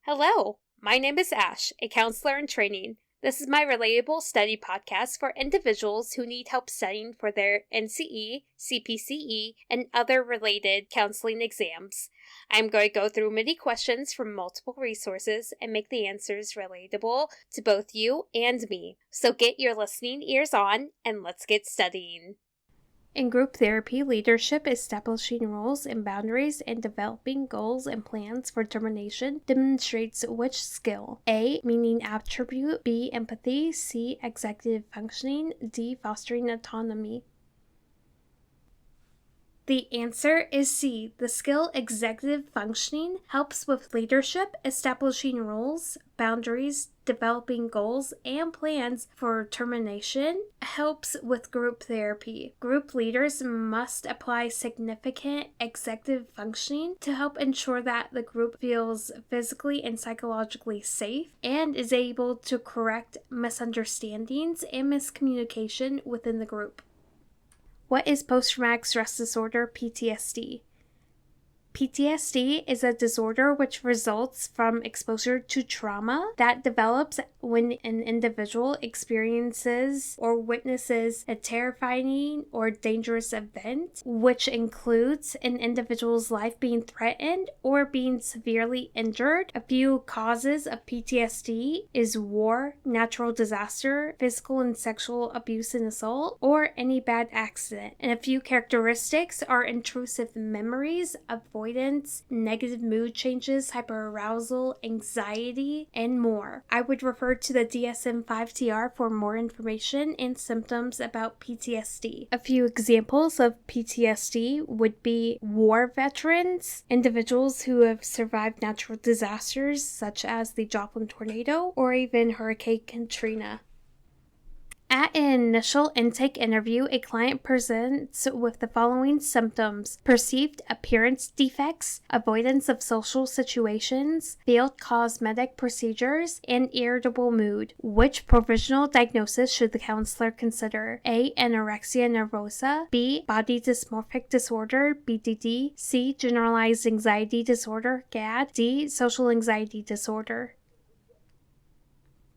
Hello, my name is Ash, a counselor in training. This is my Relatable study podcast for individuals who need help studying for their NCE, CPCE, and other related counseling exams. I'm going to go through many questions from multiple resources and make the answers relatable to both you and me. So get your listening ears on and let's get studying. In group therapy, leadership, establishing roles and boundaries, and developing goals and plans for termination demonstrates which skill? A. Meaning attribute. B. Empathy. C. Executive functioning. D. Fostering autonomy. The answer is C. The skill executive functioning helps with leadership, establishing roles, boundaries, developing goals and plans for termination, helps with group therapy. Group leaders must apply significant executive functioning to help ensure that the group feels physically and psychologically safe and is able to correct misunderstandings and miscommunication within the group. What is post-traumatic stress disorder, PTSD? PTSD is a disorder which results from exposure to trauma that develops when an individual experiences or witnesses a terrifying or dangerous event, which includes an individual's life being threatened or being severely injured. A few causes of PTSD is war, natural disaster, physical and sexual abuse and assault, or any bad accident. And a few characteristics are intrusive memories, avoidance, negative mood changes, hyperarousal, anxiety, and more. I would refer to the DSM-5-TR for more information and symptoms about PTSD. A few examples of PTSD would be war veterans, individuals who have survived natural disasters such as the Joplin tornado or even Hurricane Katrina. At an initial intake interview, a client presents with the following symptoms: perceived appearance defects, avoidance of social situations, failed cosmetic procedures, and irritable mood. Which provisional diagnosis should the counselor consider? A. Anorexia nervosa. B. Body dysmorphic disorder, BDD. C. Generalized anxiety disorder, GAD. D. Social anxiety disorder.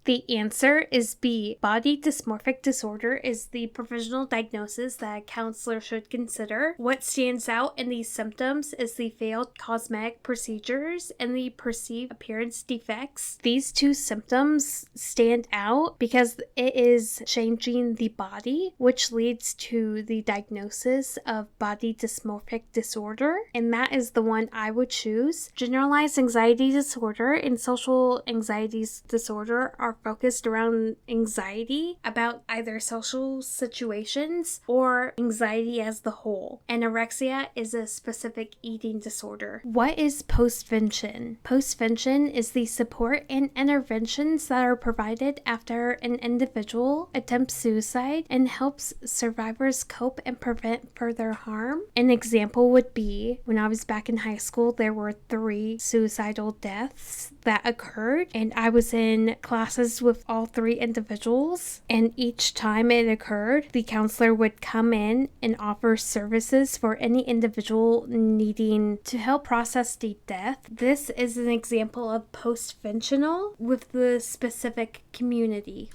The answer is B. Body dysmorphic disorder is the provisional diagnosis that a counselor should consider. What stands out in these symptoms is the failed cosmetic procedures and the perceived appearance defects. These two symptoms stand out because it is changing the body, which leads to the diagnosis of body dysmorphic disorder, and that is the one I would choose. Generalized anxiety disorder and social anxiety disorder are focused around anxiety about either social situations or anxiety as the whole. Anorexia is a specific eating disorder. What is postvention? Postvention is the support and interventions that are provided after an individual attempts suicide and helps survivors cope and prevent further harm. An example would be when I was back in high school, there were 3 suicidal deaths that occurred, and I was in classes with all 3 individuals, and each time it occurred, the counselor would come in and offer services for any individual needing to help process the death. This is an example of postventional with the specific community.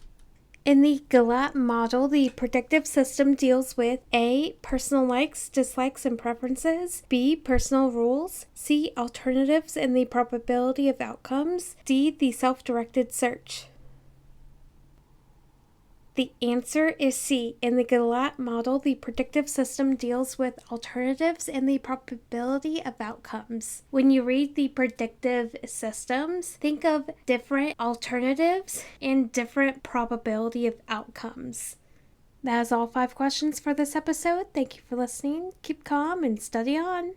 In the Galat model, the predictive system deals with A. Personal likes, dislikes, and preferences. B. Personal rules. C. Alternatives and the probability of outcomes. D. The self-directed search. The answer is C. In the Galat model, the predictive system deals with alternatives and the probability of outcomes. When you read the predictive systems, think of different alternatives and different probability of outcomes. That is all 5 questions for this episode. Thank you for listening. Keep calm and study on.